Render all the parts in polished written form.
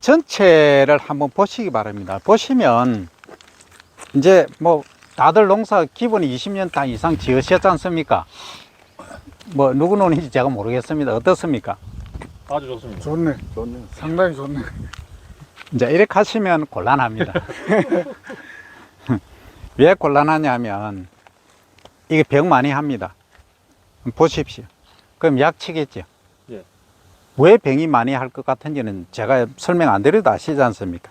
전체를 한번 보시기 바랍니다. 보시면 이제 뭐 다들 농사 기본이 20년 단 이상 지으셨지 않습니까? 뭐 누구 논인지 제가 모르겠습니다. 어떻습니까? 아주 좋습니다. 좋네. 상당히 좋네. 이제 이렇게 하시면 곤란합니다. 왜 곤란하냐면 이게 병 많이 합니다. 보십시오. 그럼 약 치겠죠. 예. 왜 병이 많이 할 것 같은지는 제가 설명 안 드려도 아시지 않습니까?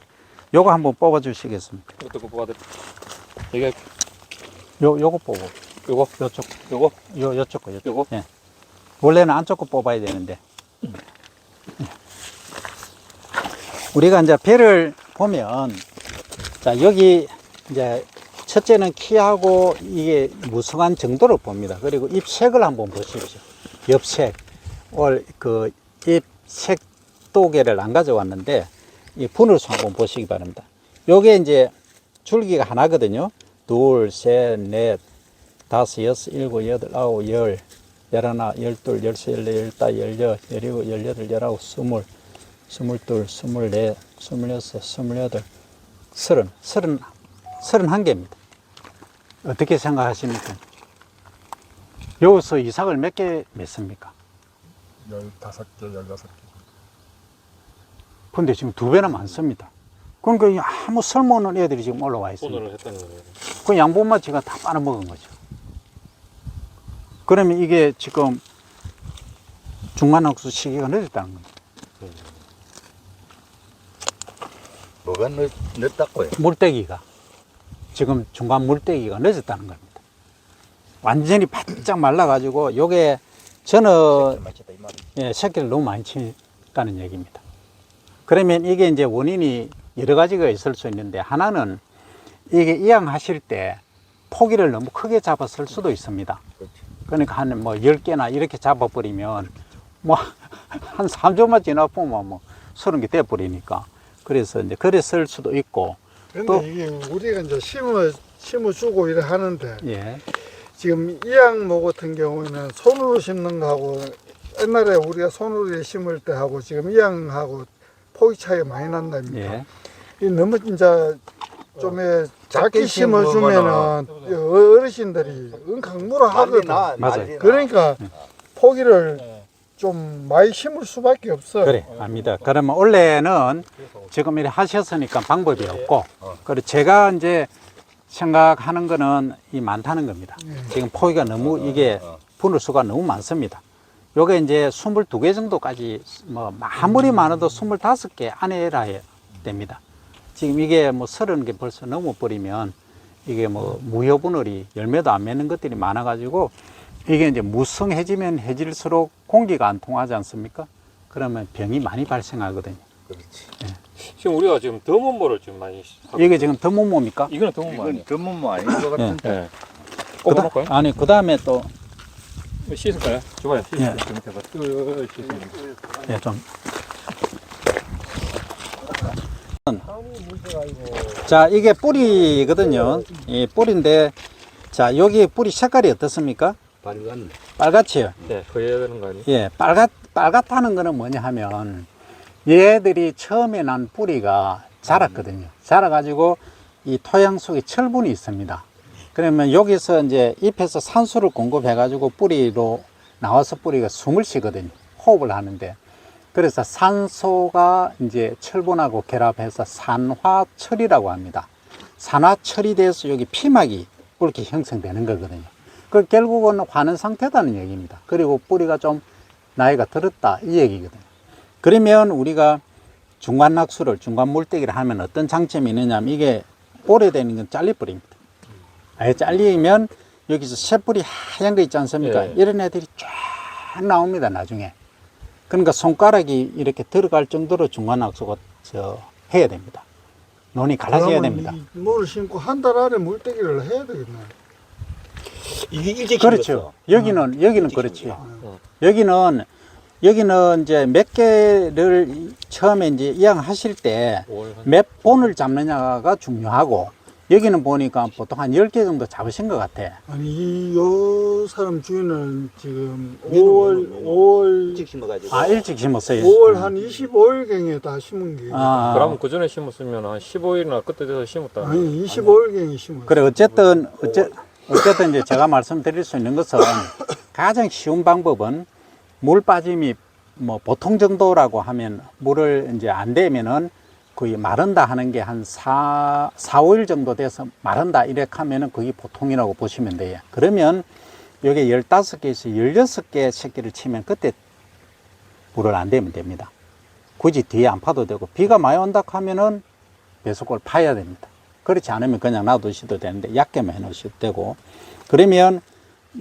요거 한번 뽑아 주시겠습니까? 어떤 거 뽑아야 돼? 이게 요거 뽑아. 요거? 요쪽. 요거? 요쪽 거, 요쪽. 요거? 예. 원래는 안쪽 거 뽑아야 되는데. 예. 우리가 이제 배를 보면, 자, 여기 이제 첫째는 키하고 이게 무성한 정도를 봅니다. 그리고 잎색을 한번 보십시오. 엽색. 잎 색도계를 안 가져왔는데, 이 분을수 한번 보시기 바랍니다. 요게 이제 줄기가 하나거든요. 둘, 셋, 넷, 다섯, 여섯, 일곱, 여덟, 아홉, 열, 열하나, 열둘, 열세, 열네, 열다, 열여, 열일곱, 열여덟, 열아홉, 스물, 스물둘, 스물넷, 스물여섯, 스물여덟, 서른, 31개입니다. 어떻게 생각하십니까? 여기서 이삭을 몇 개 맺습니까? 15개, 16개. 근데 지금 2배나 많습니다. 그러니까 아무 쓸모없는 애들이 지금 올라와 있습니다. 오늘을 했다는 거예요. 그 양분만 지금 다 빨아먹은 거죠. 그러면 이게 지금 중간학수 시기가 늦었다는 겁니다. 뭐가 늦다고요? 물때기가. 지금 중간 물때기가 늦었다는 겁니다. 완전히 바짝 말라가지고 요게 저는 새끼를 너무 많이 치다는 얘기입니다. 그러면 이게 이제 원인이 여러 가지가 있을 수 있는데 하나는 이게 이양하실 때 포기를 너무 크게 잡았을 수도 있습니다. 그러니까 한 뭐 10개나 이렇게 잡아버리면 뭐 한 3조만 지나보면 뭐 30개 돼버리니까. 그래서 이제 그랬을 수도 있고. 근데 또 이게 우리가 이제 심어주고 이래 하는데 예. 지금 이양모 같은 경우에는 손으로 심는 거하고 옛날에 우리가 손으로 심을 때 하고 지금 이양하고 포기 차이가 많이 난답니다. 예. 이 너무 진짜 좀 작게 심어주면은 어르신들이 은강 물어 하거든. 맞아요. 그러니까 포기를 좀 많이 심을 수밖에 없어. 그래, 압니다. 그러면 원래는 지금 이렇게 하셨으니까 방법이 없고, 그리고 제가 이제 생각하는 거는 이 많다는 겁니다. 지금 포기가 너무 이게 분을 수가 너무 많습니다. 요게 이제 22개 정도까지 뭐 아무리 많아도 25개 안에라 해야 됩니다. 지금 이게 뭐 30개 벌써 넘어버리면 이게 뭐 무효분을이 열매도 안 맺는 것들이 많아가지고 이게 이제 무성해지면 해질수록 공기가 안 통하지 않습니까? 그러면 병이 많이 발생하거든요. 그렇지. 지금 우리가 지금 더문모를 지금 많이 하고 이게 지금 더문모입니까? 이거는 더문모 아니에요? 이건 전문모 아닌 것 같은데. 예. 꼽아놓을까요? 아니, 그 다음에 또, 씻을까요? 줘봐요. 예. 좀 해봐. 씻으면. 예, 좀. 자, 이게 뿌리거든요. 이 뿌리인데, 자, 여기 뿌리 색깔이 어떻습니까? 빨간. 빨갛지요? 네, 그래야 되는 거 아니에요? 예, 빨갛다는 거는 뭐냐 하면, 얘들이 처음에 난 뿌리가 자랐거든요. 자라가지고 이 토양 속에 철분이 있습니다. 그러면 여기서 이제 잎에서 산소를 공급해가지고 뿌리로 나와서 뿌리가 숨을 쉬거든요. 호흡을 하는데. 그래서 산소가 이제 철분하고 결합해서 산화철이라고 합니다. 산화철이 돼서 여기 피막이 이렇게 형성되는 거거든요. 그 결국은 화는 상태다는 얘기입니다. 그리고 뿌리가 좀 나이가 들었다 이 얘기거든요. 그러면 우리가 중간 낙수를, 중간 물때기를 하면 어떤 장점이 있느냐면 이게 오래되는 건 잘려버립니다. 아예 잘리면 여기서 새뿌리 하얀 거 있지 않습니까? 예. 이런 애들이 쫙 나옵니다, 나중에. 그러니까 손가락이 이렇게 들어갈 정도로 중간 낙수가 해야 됩니다. 논이 갈라져야 됩니다. 뭘 심고 한 달 안에 물떼기를 해야 되겠네. 이게 일찍 그렇죠. 여기는 그렇지. 여기는 이제 몇 개를 처음에 이제 이양하실 때 몇 본을 잡느냐가 중요하고 여기는 보니까 보통 한 10개 정도 잡으신 것 같아. 아니 요 사람 주인은 지금 5월 일찍 심어가지고. 아, 일찍 심었어요. 5월 한 25일경에 다 심은 게. 아, 그러면 그 전에 심었으면 한 15일이나 그때 돼서 심었다. 아니 25일경에 심었어. 그래, 어쨌든 이제 제가 말씀드릴 수 있는 것은 가장 쉬운 방법은 물 빠짐이 뭐 보통 정도라고 하면 물을 이제 안 대면은 거의 마른다 하는 게 한 4-5일 정도 돼서 마른다 이렇게 하면은 그게 보통이라고 보시면 돼요. 그러면 여기 15개에서 16개 새끼를 치면 그때 물을 안 대면 됩니다. 굳이 뒤에 안 파도 되고, 비가 많이 온다 하면은 배수골 파야 됩니다. 그렇지 않으면 그냥 놔두셔도 되는데 얕게만 해놓으셔도 되고, 그러면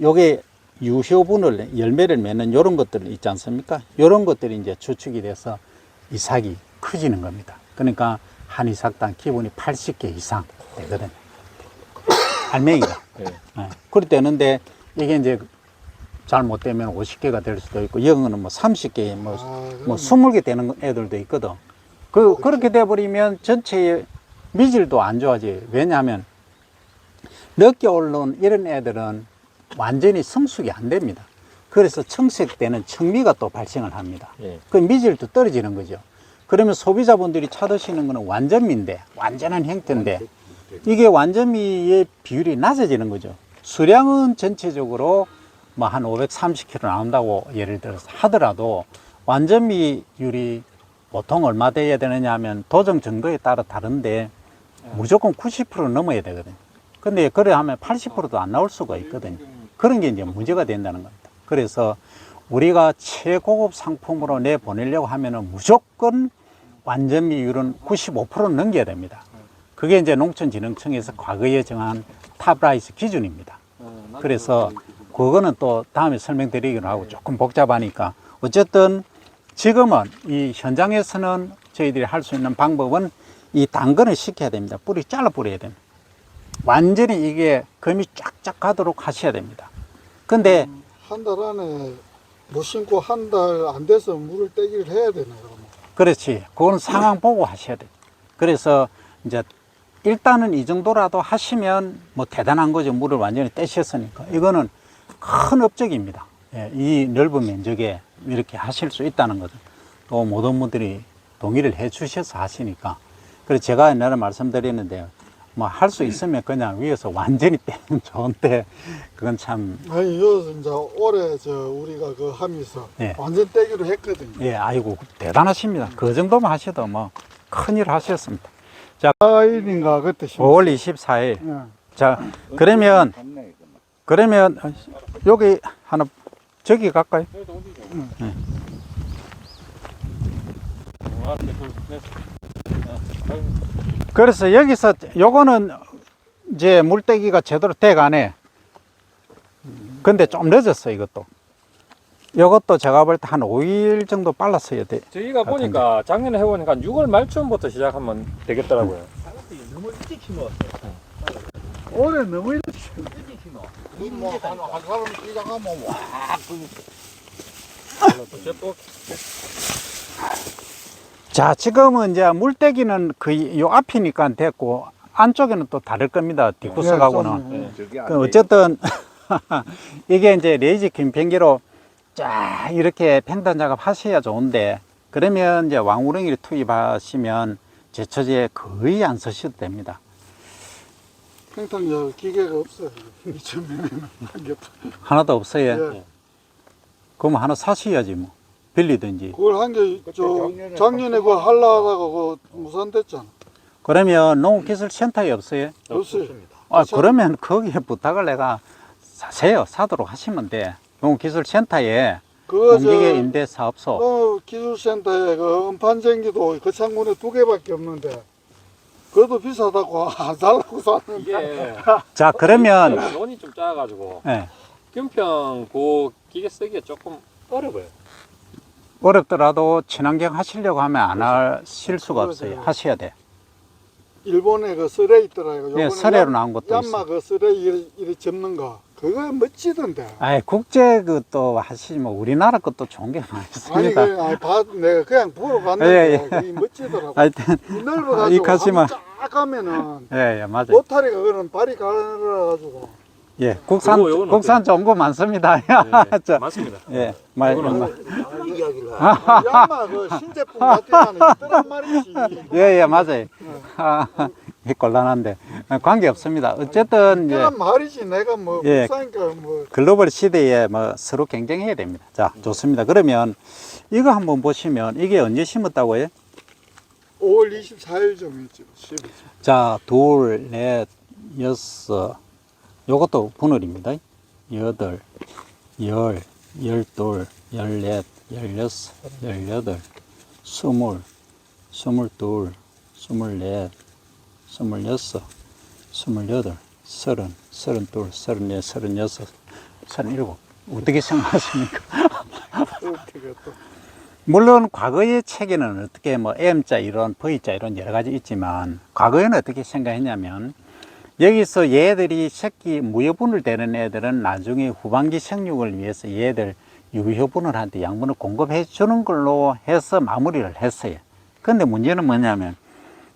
요게 유효분을 열매를 맺는 이런 것들 있지 않습니까? 이런 것들이 이제 주축이 돼서 이삭이 커지는 겁니다. 그러니까 한 이삭당 기본이 80개 이상 되거든요. 알맹이가. 예. 네. 그럴 되는데 이게 이제 잘못되면 50개가 될 수도 있고, 영어는 뭐 30개, 뭐 20개 되는 애들도 있거든. 그렇게 돼버리면 전체의 미질도 안 좋아져요. 왜냐하면 늦게 올라온 이런 애들은 완전히 성숙이 안 됩니다. 그래서 청색되는 청미가 또 발생을 합니다. 예. 그 미질도 떨어지는 거죠. 그러면 소비자분들이 찾으시는 거는 완전미인데, 완전한 형태인데, 이게 완전미의 비율이 낮아지는 거죠. 수량은 전체적으로 뭐 한 530kg 나온다고 예를 들어서 하더라도 완전미율이 보통 얼마 돼야 되느냐 하면 도정 정도에 따라 다른데 무조건 90% 넘어야 되거든요. 근데 그래 하면 80%도 안 나올 수가 있거든요. 그런 게 이제 문제가 된다는 겁니다. 그래서 우리가 최고급 상품으로 내보내려고 하면은 무조건 완전미율은 95%는 넘겨야 됩니다. 그게 이제 농촌진흥청에서 과거에 정한 탑라이스 기준입니다. 그래서 그거는 또 다음에 설명드리기로 하고 조금 복잡하니까, 어쨌든 지금은 이 현장에서는 저희들이 할 수 있는 방법은 이 당근을 시켜야 됩니다. 뿌리 잘라 뿌려야 됩니다. 완전히 이게 금이 쫙쫙 가도록 하셔야 됩니다. 근데 한 달 안에 못 심고 한 달 안 돼서 물을 떼기를 해야 되나요? 그러면? 그렇지. 그건 상황 보고 하셔야 돼요. 그래서 이제 일단은 이 정도라도 하시면 뭐 대단한 거죠. 물을 완전히 떼셨으니까. 이거는 큰 업적입니다. 예, 이 넓은 면적에 이렇게 하실 수 있다는 거죠. 또 모든 분들이 동의를 해 주셔서 하시니까. 그래서 제가 옛날에 말씀드렸는데, 뭐 할 수 있으면 그냥 위에서 완전히 떼면 좋은데, 그건 참, 아니 요 이제 올해 우리가 그 하면서 예. 완전 떼기로 했거든요. 예, 아이고, 대단하십니다. 그 정도만 하셔도 뭐 큰일 하셨습니다. 자, 4일인가 그때 심었어요. 5월 24일. 예. 자, 그러면 여기 하나, 저기 갈까요? 그래서 여기서 요거는 이제 물떼기가 제대로 돼가네. 근데 좀 늦었어, 이것도. 요것도 제가 볼 때 한 5일 정도 빨랐어야 돼. 저희가 보니까 작년에 해보니까 6월 말쯤부터 시작하면 되겠더라고요. 너무 일찍 심었어요. 올해 너무 일찍 일찍 심어. 한 사람 시작하면 와. 자, 지금은 이제 물떼기는 요 앞이니까 됐고, 안쪽에는 또 다를 겁니다. 뒷구석하고는. 저기 안 그 어쨌든 이게 이제 레이지 김평기로 쫙 이렇게 팽단 작업 하셔야 좋은데, 그러면 이제 왕우렁이를 투입하시면 제초제에 거의 안 쓰셔도 됩니다. 팽탕 기계가 없어요. 이쯤에는 하나도 없어요. 예. 그럼 하나 사셔야지 뭐. 빌리든지. 그걸 한 게 작년에 그거 하려다가 그 무산됐잖아. 그러면 농기술센터에 없어요? 없어요. 아, 그러면 거기에 부탁을 내가 사세요. 사도록 하시면 돼. 농기술센터에 그 농기계 임대 사업소. 기술센터에 그 음판전기도 그 창문에 2개밖에 없는데 그것도 비싸다고 안 살라고 샀는데. 이게 자, 그러면 논이 좀 작아가지고 예, 금평 그 기계 쓰기가 조금 어려워요. 어렵더라도 친환경 하시려고 하면 안 하실 수가 없어요. 하셔야 돼. 일본에 그 쓰레 있더라고요. 예, 쓰레로 나온 것도 얀마 있어요. 그 쓰레 이리 접는 거 그거 멋지던데. 아이, 국제 것도 하시지 뭐 우리나라 것도 좋은 게 많이 아니 있습니다. 내가 그냥 보러 갔는데 예, 예. 그게 멋지더라고. 하여튼 넓어가지고 이 가시만 쫙 가면은 예, 예, 맞아요. 로타리가 그런 발이 갈라가지고 예, 국산, 요거는 국산 좋은 거 많습니다. 저, 맞습니다. 예, 말, 요거는 말. 이야기를 해. 양마 그 신제품 같으면 있더란 말이지. 예, 예, 맞아요. 이 곤란한데 관계 없습니다. 어쨌든 이제 있더란 말이지. 내가 뭐 예. 국산이니까 뭐 글로벌 시대에 뭐 서로 경쟁해야 됩니다. 자, 좋습니다. 그러면 이거 한번 보시면 이게 언제 심었다고요? 5월 24일 정했죠. 12일. 자, 둘, 넷, 여섯. 요것도 분월입니다. 여덟, 열, 열둘, 열넷, 열여섯, 열여덟, 스물, 스물둘, 스물넷, 스물여섯, 스물여덟, 서른, 서른둘, 서른넷, 서른여섯, 서른일곱. 어떻게 생각하십니까? 그렇게 또 물론 과거의 책에는 어떻게 뭐 M자 이론, V자 이론 여러 가지 있지만 과거에는 어떻게 생각했냐면 여기서 얘들이 새끼 무효분을 되는 애들은 나중에 후반기 생육을 위해서 얘들 유효분을한테 양분을 공급해 주는 걸로 해서 마무리를 했어요. 근데 문제는 뭐냐면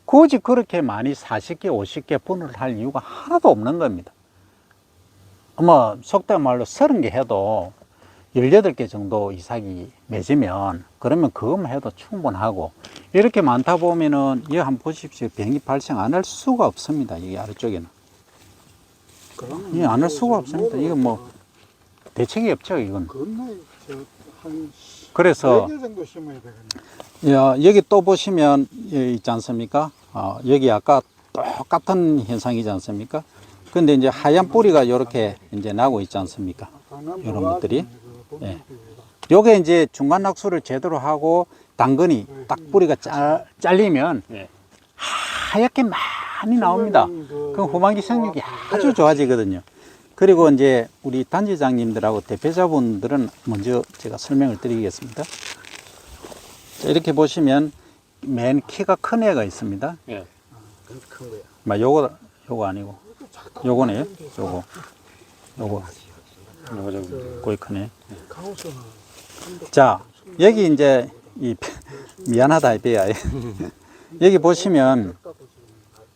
굳이 그렇게 많이 40개, 50개 분을 할 이유가 하나도 없는 겁니다. 뭐 속된 말로 30개 해도 18개 정도 이삭이 맺으면 그러면 그것만 해도 충분하고 이렇게 많다 보면은 이거 한번 보십시오. 병이 발생 안 할 수가 없습니다. 이게 아래쪽에는. 예, 안 할 수가 없습니다. 이건 뭐 대책이 없죠, 이건. 그건 저한 그래서 4개 정도 심어야 되겠네. 여기 또 보시면 여기 있지 않습니까? 여기 아까 똑같은 현상이지 않습니까? 근데 이제 하얀 뿌리가 이렇게 이제 나고 있지 않습니까? 이런 것들이. 예. 요게 이제 중간 낙수를 제대로 하고 당근이 딱 뿌리가 잘리면 예. 하얗게 많이 나옵니다. 그럼 후반기 생육이 아주 좋아지거든요. 그리고 이제 우리 단지장님들하고 대표자분들은 먼저 제가 설명을 드리겠습니다. 자, 이렇게 보시면 맨 키가 큰 애가 있습니다. 예. 큰 거야. 막 요거 아니고 요거네. 요거 요거 저기. 거의 크네. 카우스는 자, 여기 이제 이 미안하다 이베야. 여기 보시면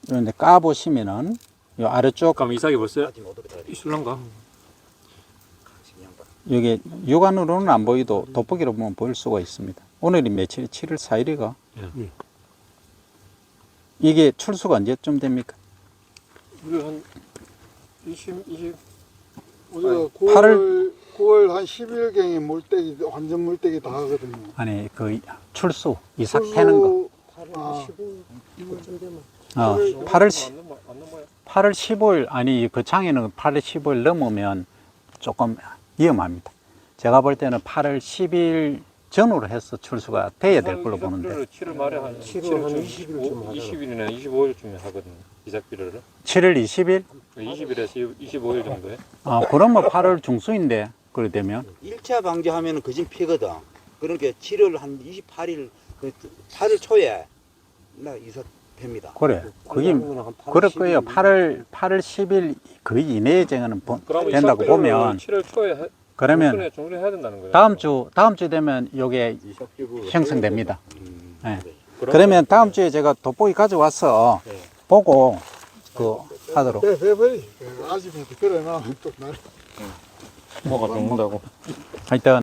이제 까 보시면은 요 아래쪽 그럼 이삭이 벌써 있을런가? 여기 육안으로는 안 보이도 돋보기로 보면 보일 수가 있습니다. 오늘이 며칠? 7월 4일이가. 예. 이게 출수가 언제쯤 됩니까? 우리 한 20 우리가 팔을- 9월 한 10일경에 물때기 완전 물때기 다 하거든요. 아니 그 출수 이삭 패는 거. 아, 8월 15일 아니 그 장에는 8월 15일 넘으면 조금 위험합니다. 제가 볼 때는 8월 10일 전후로 해서 출수가 돼야 될 걸로 보는데 7월 말에 한 7월 한 20일이나 25일쯤에 하거든요. 이삭비료를 7월 20일? 20일에서 25일 정도에. 그러면 8월 중순인데 그래 되면 1차 방지하면은 그진 피거든. 그러니까 7월 한 28일, 8월 초에 나 이삭 팹니다. 그래 그게 그럴 거예요. 8월 10일 그 이내에 정하는 된다고 보면 7월 초에 그러면 정리해야 된다는 거예요. 다음 주 되면 요게 형성됩니다. 네. 그럼- 그러면 다음 주에 제가 돋보기 가져와서 네. 보고 그 하도록. 돼버리. 아직은 그래 나 또 날. 뭐가 죽는다고. 하여튼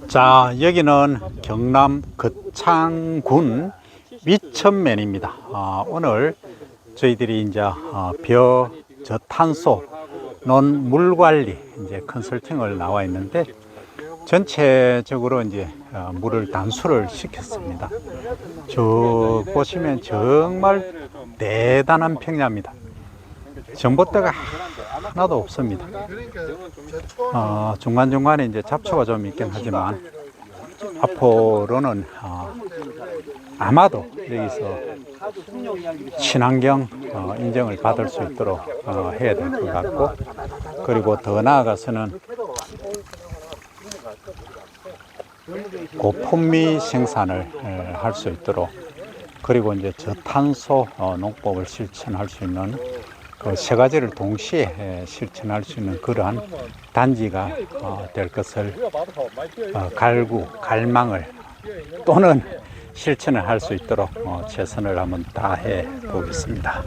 자, 여기는 경남 거창군 미천면입니다. 오늘 저희들이 이제 저탄소 논물관리 이제 컨설팅을 나와 있는데 전체적으로 이제 물을 단수를 시켰습니다. 저 보시면 정말 대단한 평야입니다. 전봇대가 하나도 없습니다. 중간중간에 이제 잡초가 좀 있긴 하지만 앞으로는 아마도 여기서 친환경 인정을 받을 수 있도록 해야 될 것 같고, 그리고 더 나아가서는 고품위 생산을 할 수 있도록, 그리고 이제 저탄소 농법을 실천할 수 있는 그 세 가지를 동시에 실천할 수 있는 그러한 단지가 될 것을 갈망을 또는 실천을 할 수 있도록 최선을 한번 다해 보겠습니다.